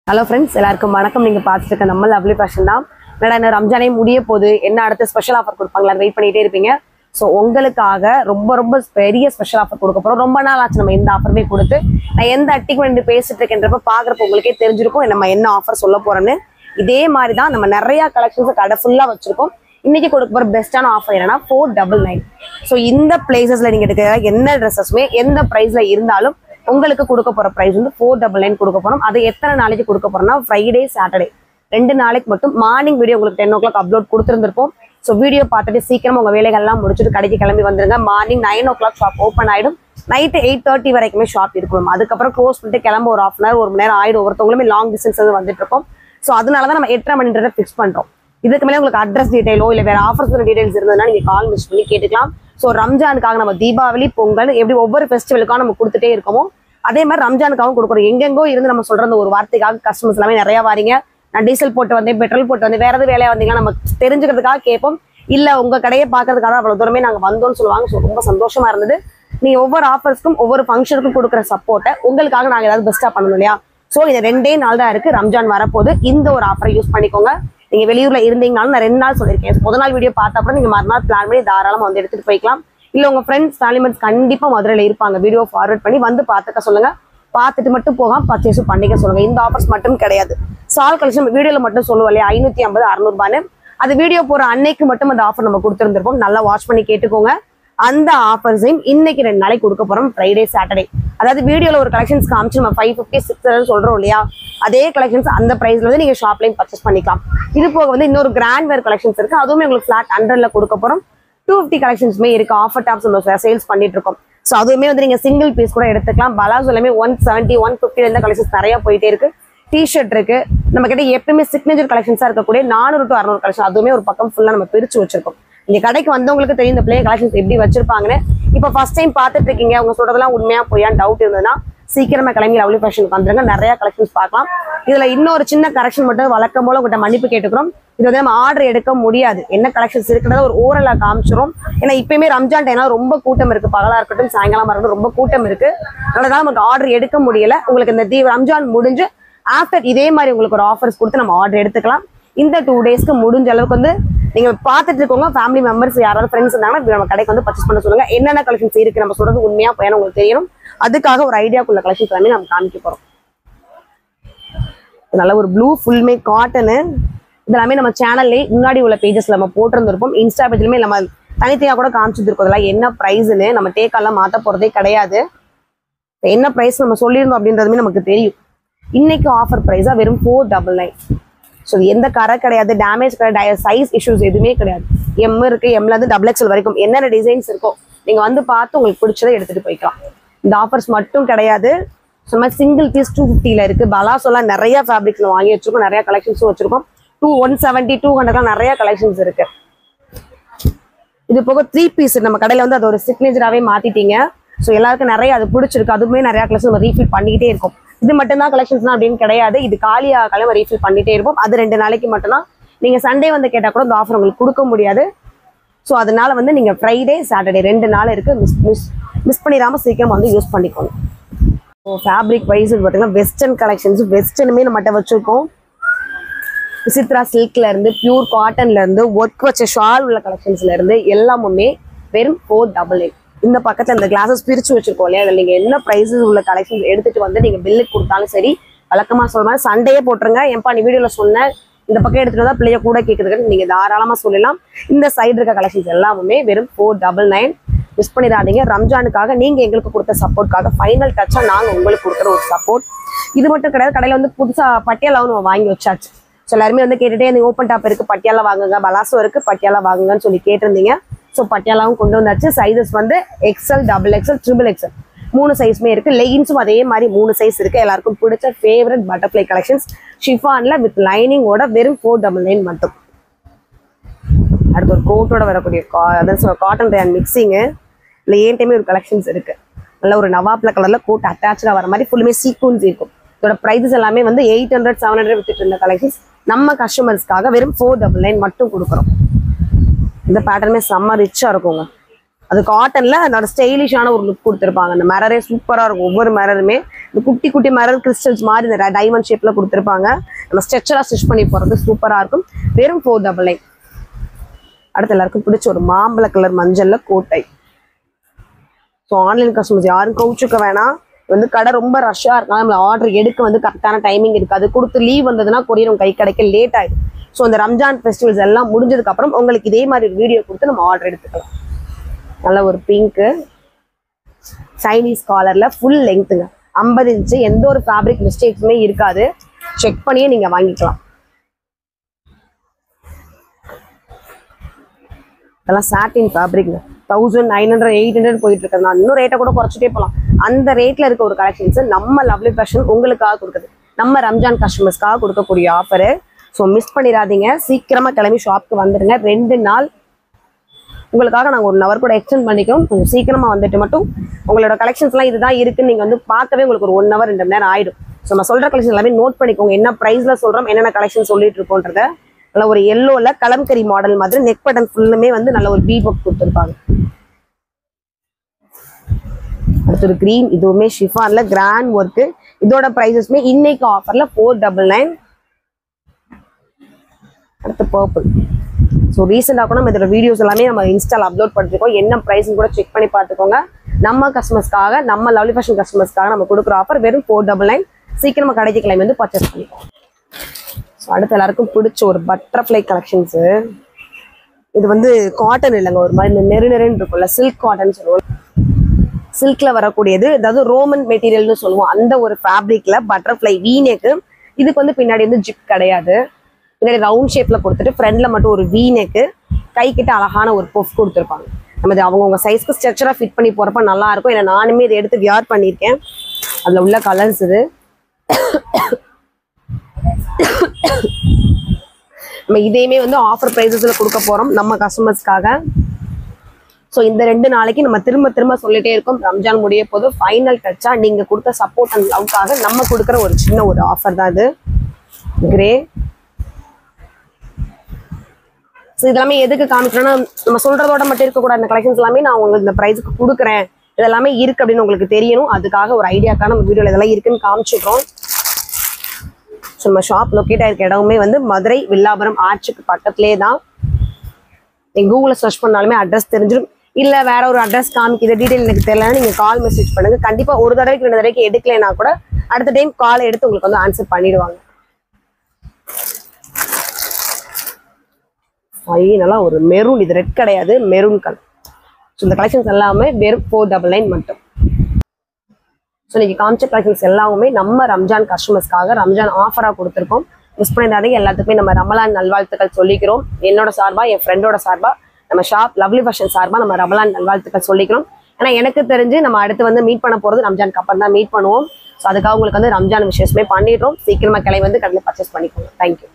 Hello friends, எல்லாருக்கும் வணக்கம். நீங்கள் பார்த்துட்டு இருக்க நம்ம லவ்லி ஃபேஷன் தான். என்ன ரம்ஜானே முடிய போது, என்ன அடுத்த ஸ்பெஷல் ஆஃபர் கொடுப்பாங்களா வெயிட் பண்ணிகிட்டே இருப்பீங்க. ஸோ உங்களுக்காக ரொம்ப பெரிய ஸ்பெஷல் ஆஃபர் கொடுக்க போகிறோம். ரொம்ப நாள் ஆச்சு நம்ம எந்த ஆஃபருமே கொடுத்து. நான் எந்த அட்டிக்கு பேசிட்டு இருக்கேன்றப்ப பார்க்குறப்ப உங்களுக்கே தெரிஞ்சிருக்கும் நம்ம என்ன ஆஃபர் சொல்ல போகிறோன்னு. இதே மாதிரி தான் நம்ம நிறையா கலெக்ஷன்ஸ் கடை ஃபுல்லாக வச்சுருக்கோம். இன்னைக்கு கொடுக்க போகிற பெஸ்ட்டான ஆஃபர் என்னன்னா 499. ஸோ இந்த பிளேசஸில் நீங்கள் எடுக்கிற என்ன ட்ரெஸ்ஸஸுமே எந்த ப்ரைஸில் இருந்தாலும் உங்களுக்கு கொடுக்க போற பிரைஸ் வந்து 499 கொடுக்க போறோம். அது எத்தனை நாளைக்கு கொடுக்க போறோம்னா ஃப்ரைடே சாட்டர்டே 2 நாளைக்கு மட்டும். மார்னிங் வீடியோ உங்களுக்கு 10 o'clock அப்லோட் கொடுத்துருந்துருப்போம். ஸோ வீடியோ பார்த்துட்டு சீக்கிரமா உங்க வேலைகள்லாம் முடிச்சுட்டு கடைக்கு கிளம்பி வந்துருங்க. மார்னிங் 9 o'clock ஷாப் ஓப்பன் ஆயிடும். நைட்டு 8:30 வரைக்குமே ஷாப் இருக்கும். அதுக்கப்புறம் க்ளோஸ் பண்ணிட்டு கிளம்ப ஒரு 1/2 hour 1 மணி நேரம் ஆயிடும். ஒருத்தவங்களுமே லாங் டிஸ்டன்ஸ் வந்துட்டு இருக்கோம். ஸோ அதனாலதான் நம்ம 8:30 மணின்றதை ஃபிக்ஸ் பண்றோம். இதுக்கு மேலே உங்களுக்கு அட்ரஸ் டீடைலோ இல்லை வேற ஆஃபர்ஸ் டீடைல்ஸ் இருந்ததுன்னா நீங்க கால் மிஸ் பண்ணி கேட்டுக்கலாம். ஸோ ரம்ஜானுக்காக நம்ம தீபாவளி பொங்கல் எப்படி ஒவ்வொரு ஃபெஸ்டிவலுக்காக நம்ம கொடுத்துட்டே இருக்கோமோ அதே மாதிரி ரம்ஜானுக்காகவும் கொடுக்குறோம். எங்கெங்கோ இருந்து நம்ம சொல்ற ஒரு வார்த்தைக்காக கஸ்டமர்ஸ் எல்லாமே நிறைய வாரீங்க. நான் டீசல் போட்டு வந்தேன், பெட்ரோல் போட்டு வந்தேன், வேற எது வேலையா வந்தீங்கன்னா நம்ம தெரிஞ்சுக்கிறதுக்காக கேட்போம். இல்ல உங்க கடையை பார்க்கறதுக்காக அவ்வளவு தூரமே நாங்க வந்தோம்னு சொல்லுவாங்க. ஸோ ரொம்ப சந்தோஷமா இருந்தது. நீங்க ஒவ்வொரு ஆஃபர்ஸ்க்கும் ஒவ்வொரு ஃபங்க்ஷனுக்கும் கொடுக்குற சப்போர்ட்டை உங்களுக்காக நாங்க ஏதாவது பெஸ்டா பண்ணணும் இல்லையா. ஸோ இந்த 2 நாள் தான் இருக்கு ரம்ஜான் வரப்போது. இந்த ஒரு ஆஃபரை யூஸ் பண்ணிக்கோங்க. நீங்க வெளியூர்ல இருந்தீங்கனாலும் நான் 2 நாள் சொல்லியிருக்கேன். முதல் நாள் வீடியோ பார்த்தா அப்புறம் நீங்க மறுநாள் பிளான் பண்ணி தாராளமா வந்து எடுத்துட்டு போய்க்கலாம். இல்ல உங்க ஃப்ரெண்ட்ஸ் ஃபேமிலி மெம்பர்ஸ் கண்டிப்பா மதுரையில இருப்பாங்க. வீடியோ ஃபார்வர்ட் பண்ணி வந்து பார்த்துக்க சொல்லுங்க. பார்த்துட்டு மட்டும் போகாம பர்ச்சேஸும் பண்ணிக்க சொல்லுங்க. இந்த ஆஃபர்ஸ் மட்டும் கிடையாது. சால் கலெக்ஷன் வீடியோல மட்டும் சொல்லுவோம் இல்லையா 550 600 அது வீடியோ போற அன்னைக்கு மட்டும் அந்த ஆஃபர் நம்ம கொடுத்துருந்துருப்போம். நல்லா வாட்ச் பண்ணி கேட்டுக்கோங்க. அந்த ஆஃபர்ஸையும் இன்னைக்கு 2 நாளைக்கு கொடுக்க போறோம் ஃப்ரைடே சாட்டர்டே. அதாவது வீடியோல ஒரு கலெக்ஷன்ஸ் காமிச்சு நம்ம 550 600 சொல்றோம் இல்லையா, அதே கலெக்ஷன்ஸ் அந்த பிரைஸ்ல வந்து நீங்க ஷாப்லையும் பர்ச்சேஸ் பண்ணிக்கலாம். இது போக வந்து இன்னொரு கிராண்ட் வேர் கலெக்ஷன்ஸ் இருக்கு. அதுவுமே உங்களுக்கு ஃபிளாட் 100ல கொடுக்க போறோம். 250 கலெக்ஷன்ஸுமே இருக்கு. ஆஃபர் டாப்ஸ் நம்ம சேல்ஸ் பண்ணிட்டு இருக்கோம். ஸோ அதுவுமே வந்து நீங்க சிங்கிள் பீஸ் கூட எடுத்துக்கலாம். பலாஸ் எல்லாமே 170 150 இந்த கலெக்ஷன்ஸ் நிறைய போயிட்டே இருக்கு. டிஷர்ட் இருக்கு நம்ம கிட்ட. எப்பவுமே சிக்னேச்சர் கலெக்ஷன்ஸா இருக்கக்கூடிய 400 to 600 கலெக்ஷன் அதுவுமே ஒரு பக்கம் ஃபுல்லா நம்ம பிரிச்சு வச்சிருக்கோம். இந்த கடைக்கு வந்தவங்களுக்கு தெரியும் இந்த பிளே கலெக்ஷன்ஸ் எப்படி வச்சிருப்பாங்கன்னு. இப்போ ஃபர்ஸ்ட் டைம் பார்த்துட்டு இருக்கீங்க, அவங்க சொல்றதெல்லாம் உண்மையா போயான்னு டவுட் இருந்ததுன்னா சீக்கிரமா கிளம்பி லவ்லி ஃபேஷனுக்கு வந்துருங்க. நிறைய கலெக்ஷன்ஸ் பார்க்கலாம். இதுல இன்னொரு சின்ன கரெக்ஷன் மட்டும் வழக்கம் போல உங்கள்கிட்ட மன்னிப்பு கேட்டுக்கிறோம். இது வந்து நம்ம ஆர்டர் எடுக்க முடியாது. என்ன கலெக்ஷன்ஸ் இருக்கிறத ஒரு ஓரலா காமிச்சிரும். ஏன்னா இப்பயுமே ரம்ஜான் டைம்லாம் ரொம்ப கூட்டம் இருக்கு. பகலா இருக்கட்டும் சாயங்காலமா இருக்கட்டும் ரொம்ப கூட்டம் இருக்கு. அதனால நமக்கு ஆர்டர் எடுக்க முடியல. உங்களுக்கு இந்த ரம்ஜான் முடிஞ்சு ஆஃப்டர் இதே மாதிரி உங்களுக்கு ஒரு ஆஃபர்ஸ் கொடுத்து நம்ம ஆர்டர் எடுத்துக்கலாம். இந்த 2 டேஸ்க்கு முடிஞ்ச அளவுக்கு வந்து நீங்க பார்த்துட்டு இருக்கோங்க. ஃபேமிலி மெம்பர்ஸ் யாராவது ஃப்ரெண்ட்ஸ் இருந்தாங்கன்னா நம்ம கடைக்கு வந்து பர்ச்சேஸ் பண்ண சொல்லுங்க. என்னென்ன கலெக்ஷன்ஸ் இருக்கு நம்ம சொல்றது உண்மையா போய் உங்களுக்கு தெரியணும். அதுக்காக ஒரு ஐடியாக்குள்ள கலெக்ஷன்ஸ் எல்லாமே நம்ம காமிக்க போறோம். நல்ல ஒரு ப்ளூ ஃபுல்மே காட்டனு இதெல்லாமே நம்ம சேனல்லே முன்னாடி உள்ள பேஜஸ்ல நம்ம போட்டிருந்திருப்போம். இன்ஸ்டா பேஜ்லயுமே நம்ம தனித்தனியா கூட காமிச்சிருக்கோம். இதெல்லாம் என்ன ப்ரைஸ்ன்னு நம்ம டேக்கெல்லாம் மாற்ற போறதே கிடையாது. என்ன ப்ரைஸ் நம்ம சொல்லியிருந்தோம் அப்படின்றதுமே நமக்கு தெரியும். இன்னைக்கு ஆஃபர் ப்ரைஸா வெறும் 499. ஸோ எந்த கரை கிடையாது, டேமேஜ் கிடையாது, சைஸ் இஷ்யூஸ் எதுவுமே கிடையாது. எம் இருக்கு, எம்ல இருந்து XXL வரைக்கும் என்னென்ன டிசைன்ஸ் இருக்கோ நீங்க வந்து பார்த்து உங்களுக்கு பிடிச்சதை எடுத்துட்டு போய்க்கலாம். இந்த ஆஃபர்ஸ் மட்டும் கிடையாது. சும்மா சிங்கிள் பீஸ் 250ல இருக்கு. பலாசோலாம் நிறைய ஃபேப்ரிக்ஸ்ல வாங்கி வச்சிருக்கோம். நிறைய கலெக்ஷன்ஸும் வச்சிருக்கோம். 170 200 நிறைய கலெக்ஷன்ஸ் இருக்கு. இது போக 3 பீஸ் நம்ம கடையில வந்து அது ஒரு சிக்னேச்சராகவே மாத்திட்டீங்க. ஸோ எல்லாருக்கும் நிறைய அது பிடிச்சிருக்கு. அதுவுமே நிறைய கலெக்ஷன் நம்ம ரீஃபில் பண்ணிக்கிட்டே இருக்கும். இது மட்டும்தான் கலெக்ஷன்ஸ் அப்படின்னு கிடையாது. இது காலியாக நம்ம ரீஃபில் பண்ணிட்டே இருப்போம். அது 2 நாளைக்கு மட்டும்தான். நீங்க சண்டே வந்து கேட்டா கூட இந்த ஆஃபர் உங்களுக்கு கொடுக்க முடியாது. ஸோ அதனால வந்து நீங்க ஃப்ரைடே சாட்டர்டே 2 நாள் இருக்கு. மிஸ் பண்ணிடாம சீக்கிரம் வந்து யூஸ் பண்ணிக்கோங்க. ஃபேப்ரிக் வைஸ் பார்த்தீங்கன்னா வெஸ்டர்ன் கலெக்ஷன்ஸ் வெஸ்டர்னுமே நம்மகிட்ட வச்சிருக்கோம். விசித்ரா சில்க்ல இருந்து பியூர் காட்டன்ல இருந்து ஒர்க் வச்ச ஷால் உள்ள கலெக்ஷன்ஸ்ல இருந்து எல்லாமுமே வெறும் 499. இந்த பக்கத்துல இந்த கிளாஸஸ் பிரிச்சு வச்சிருக்கோம் இல்லையா, அதில் நீங்க என்ன ப்ரைஸஸ் உள்ள கலெக்ஷன்ஸ் எடுத்துட்டு வந்து நீங்க பில்லுக்கு கொடுத்தாலும் சரி. வழக்கமா சொல்ற சண்டையே போட்டுருங்க. ஏன்பா நீ வீடியோல சொன்ன இந்த பக்கம் எடுத்துட்டு வந்தா பிள்ளைய கூட கேட்கறதுக்கு நீங்க தாராளமா சொல்லலாம். இந்த சைடு இருக்க கலெக்ஷன்ஸ் எல்லாமே வெறும் 499. மிஸ் பண்ணிடாதீங்க. ரம்ஜானுக்காக நீங்க எங்களுக்கு கொடுத்த சப்போர்ட்காக ஃபைனல் டச்சா நாங்க உங்களுக்கு கொடுக்குற ஒரு சப்போர்ட். இது மட்டும் கிடையாது. கடையில வந்து புதுசா பட்டியாலாவும் நம்ம வாங்கி வச்சாச்சு. ஸோ எல்லாருமே வந்து கேட்டுட்டே இந்த ஓப்பன் டாப் இருக்கு, பட்டியாலா வாங்குங்க, பலாசோ இருக்கு, பட்டியாலா வாங்குங்கன்னு சொல்லி கேட்டிருந்தீங்க. ஸோ பட்டியாலாவும் கொண்டு வந்தாச்சு. சைஸஸ் வந்து XL XXL XXL 3 சைஸ்மே இருக்கு. லெகின்ஸும் அதே மாதிரி 3 சைஸ் இருக்கு. எல்லாருக்கும் பிடிச்ச ஃபேவரட் பட்டர்ஃப்ளை கலெக்ஷன்ஸ் ஷிஃபான்ல வித் லைனிங்கோட வெறும் 499 மட்டும். அடுத்து ஒரு கோட்டோட வரக்கூடிய காட்டன் ரேன் மிக்சிங்கு இல்லை ஏன் டைமே ஒரு கலெக்ஷன்ஸ் இருக்கு. நல்ல ஒரு நவாப்ல கலர்ல கோட் அட்டாச்சா வர மாதிரி ஃபுல்லுமே சீக்வன்ஸ் இருக்கும். இதோட ப்ரைஸஸ் எல்லாமே வந்து 800 700 வித்துட்டு இருந்த கலெக்ஷன்ஸ் நம்ம கஸ்டமர்ஸ்க்காக வெறும் 499 மட்டும் கொடுக்குறோம். இந்த பேட்டர்னுமே செம்ம ரிச்சா இருக்குங்க. அது காட்டன்ல அதோட ஸ்டைலிஷான ஒரு லுக் கொடுத்துருப்பாங்க. அந்த மிரரே சூப்பரா இருக்கும். ஒவ்வொரு மிரருமே இந்த குட்டி குட்டி மிரர் கிறிஸ்டல்ஸ் மாதிரி இந்த டைமண்ட் ஷேப்ல கொடுத்துருப்பாங்க. நம்ம ஸ்ட்ரெச்சரா ஸ்டிச் பண்ணி போறது சூப்பரா இருக்கும். வெறும் 499. அடுத்து எல்லாருக்கும் பிடிச்ச ஒரு மாம்பழ கலர் மஞ்சள்ல கோட்டை. ஸோ ஆன்லைன் கஸ்டமர்ஸ் யாரும் கவுச்சுக்க வேணாம். வந்து கடை ரொம்ப ரஷ்ஷா இருக்காங்க. நம்மள ஆர்டர் எடுக்க வந்து கரெக்டான டைமிங் இருக்காது. கொடுத்து லீவ் வந்ததுன்னா கொரியர் கை கிடைக்க லேட் ஆயிடும். ஸோ இந்த ரம்ஜான் ஃபெஸ்டிவல்ஸ் எல்லாம் முடிஞ்சதுக்கு அப்புறம் உங்களுக்கு இதே மாதிரி ஒரு வீடியோ கொடுத்து நம்ம ஆர்டர் எடுத்துக்கலாம். நல்ல ஒரு பிங்க்கு சைனீஸ் காலர்ல ஃபுல் லெங்க்த்துங்க, 50 இன்ச்சு. எந்த ஒரு ஃபேப்ரிக் மிஸ்டேக்ஸுமே இருக்காது. செக் பண்ணியே நீங்க வாங்கிக்கலாம். இதெல்லாம் சாட்டின் ஃபேப்ரிக்ங்க. 1900 800 போயிட்டு இருக்கிறது. நான் இன்னும் ரேட்டை கூட குறைச்சிட்டே போகலாம். அந்த ரேட்ல இருக்க ஒரு கலெக்ஷன்ஸ் நம்ம லவ்லி ஃபேஷன் உங்களுக்காக கொடுக்குது. நம்ம ரம்ஜான் கஸ்டமர்ஸ்க்காக கொடுக்கக்கூடிய ஆஃபரு. ஸோ மிஸ் பண்ணிடாதீங்க. சீக்கிரமா கிளம்பி ஷாப்க்கு வந்துடுங்க. 2 நாள் உங்களுக்காக நாங்கள் 1 hour கூட எக்ஸ்டெண்ட் பண்ணிக்கிறோம். கொஞ்சம் சீக்கிரமா வந்துட்டு மட்டும் உங்களோட கலெக்ஷன்ஸ்லாம் இதுதான் இருக்குன்னு நீங்க வந்து பார்க்கவே உங்களுக்கு ஒரு 1 hour 2 மணி நேரம் ஆயிடும். ஸோ நம்ம சொல்ற கலெக்ஷன் எல்லாமே நோட் பண்ணிக்கோங்க. என்ன ப்ரைஸ்ல சொல்றோம், என்னென்ன கலெக்ஷன் சொல்லிட்டு இருக்கோன்றத. நல்ல ஒரு எல்லோல கலம்கரி மாடல் மாதிரி நெக் பட்டன் ஃபுல்லுமே வந்து நல்ல ஒரு பீட் ஒர்க் கொடுத்துருப்பாங்க. அடுத்து ஒரு கிரீன், இதுவுமே ஷிஃபான்ல கிராண்ட் ஒர்க். இதோட பிரைசஸ்மே இன்னைக்கு ஆஃபர்ல 499. அடுத்து பர்பிள். ஸோ ரீசெண்டாக கூட நம்ம இதோட வீடியோஸ் எல்லாமே நம்ம இன்ஸ்டால அப்லோட் பண்ணிருக்கோம். என்ன ப்ரைஸ்ன்னு கூட செக் பண்ணி பார்த்துக்கோங்க. நம்ம கஸ்டமர்ஸ்க்காக, நம்ம லவ்லி ஃபேஷன் கஸ்டமர்ஸ்க்காக நம்ம கொடுக்குற ஆஃபர் வெறும் 499. சீக்கிரமா கடைக்கு கிளம்பி வந்து பர்ச்சேஸ் பண்ணிக்கோங்க. ஸோ அடுத்து எல்லாருக்கும் பிடிச்ச ஒரு பட்டர்ஃப்ளை கலெக்ஷன்ஸு. இது வந்து காட்டன் இல்லைங்க, ஒரு மாதிரி நெருன்னு இருக்கும்ல, சில்க் காட்டன் சொல்லுவோம். சில்க்ல வரக்கூடியது, அதாவது ரோமன் மெட்டீரியல்னு சொல்லுவோம். அந்த ஒரு ஃபேப்ரிக்ல பட்டர்ஃப்ளை வீனெக்கு. இதுக்கு வந்து பின்னாடி வந்து ஜிப் கிடையாது. பின்னாடி ரவுண்ட் ஷேப்ல கொடுத்துட்டு ஃப்ரண்ட்ல மட்டும் ஒரு வீனெக்கு, கை கிட்ட அழகான ஒரு பொஃப் கொடுத்துருப்பாங்க. நம்ம இது அவங்கவுங்க சைஸ்க்கு ஸ்ட்ரெச்சரா ஃபிட் பண்ணி போறப்ப நல்லா இருக்கும். ஏன்னா நானுமே இதை எடுத்து வியர் பண்ணியிருக்கேன். அதுல உள்ள கலர்ஸ் இது. நம்ம இதையுமே வந்து ஆஃபர் ப்ரைஸஸ்ல கொடுக்க போறோம் நம்ம கஸ்டமர்ஸ்க்காக. ஸோ இந்த 2 நாளைக்கு நம்ம திரும்ப திரும்ப சொல்லிட்டே இருக்கோம். ரம்ஜான் முடிய போது ஃபைனல் டச்சா நீங்க கொடுத்த சப்போர்ட் அண்ட் லவ்க்காக நம்ம கொடுக்குற ஒரு சின்ன ஒரு ஆஃபர் தான் இது. கிரே. ஸோ இதெல்லாமே எதுக்கு காமிக்கிறோன்னா, நம்ம சொல்றதோட மட்டும் இருக்கக்கூடாது. இந்த கலெக்ஷன்ஸ் எல்லாமே நான் உங்களுக்கு இந்த ப்ரைஸுக்கு கொடுக்குறேன், இதெல்லாமே இருக்கு அப்படின்னு உங்களுக்கு தெரியணும். அதுக்காக ஒரு ஐடியாக்கான நம்ம வீடியோல இதெல்லாம் இருக்குன்னு காமிச்சிடுறோம். ஸோ நம்ம ஷாப் லொக்கேட் ஆயிருக்க இடமே வந்து மதுரை வில்லாபுரம் ஆர்ச்சுக்கு பக்கத்துலேயே தான். நீங்க கூகுளில் சர்ச் பண்ணாலுமே அட்ரஸ் தெரிஞ்சிடும். இல்லை வேற ஒரு அட்ரஸ் காமிக்குது, டீட்டெயில் எனக்கு தெரியலன்னா நீங்க கால் மெசேஜ் பண்ணுங்க. கண்டிப்பா ஒரு தடவைக்கு 2 தடவைக்கு எடுக்கலைன்னா கூட அடுத்த டைம் கால் எடுத்து உங்களுக்கு வந்து ஆன்சர் பண்ணிடுவாங்க. ஃபைனலா ஒரு மெரூன், இது ரெட் கிடையாது, மெரூன் கலர். ஸோ இந்த கலெக்ஷன்ஸ் எல்லாமே வெறும் 499 மட்டும். ஸோ இன்னைக்கு காமிச்ச கலெக்ஷன்ஸ் எல்லாமே நம்ம ரம்ஜான் கஸ்டமர்ஸ்க்காக ரம்ஜான் ஆஃபரா கொடுத்துருக்கோம். மிஸ் பண்ணிடாதீங்க. எல்லாத்துக்குமே நம்ம ரமலான் நல்வாழ்த்துக்கள் சொல்லிக்கிறோம். என்னோட சார்பா, என் ஃப்ரெண்டோட சார்பா, நம்ம ஷாப் லவ்லி ஃபேஷன் சார்பா நம்ம ரமலான் நல்வாழ்த்துக்கள் சொல்லிக்கிறோம். ஏன்னா எனக்கு தெரிஞ்சு நம்ம அடுத்து வந்து மீட் பண்ண போறது ரம்ஜானுக்கு அப்புறம் தான் மீட் பண்ணுவோம். ஸோ அதுக்காக உங்களுக்கு வந்து ரம்ஜான் விஷயமே பண்ணிடுறோம். சீக்கிரமா கிளம்பி வந்து கடையில் பர்ச்சேஸ் பண்ணிக்கோங்க. தேங்க்யூ.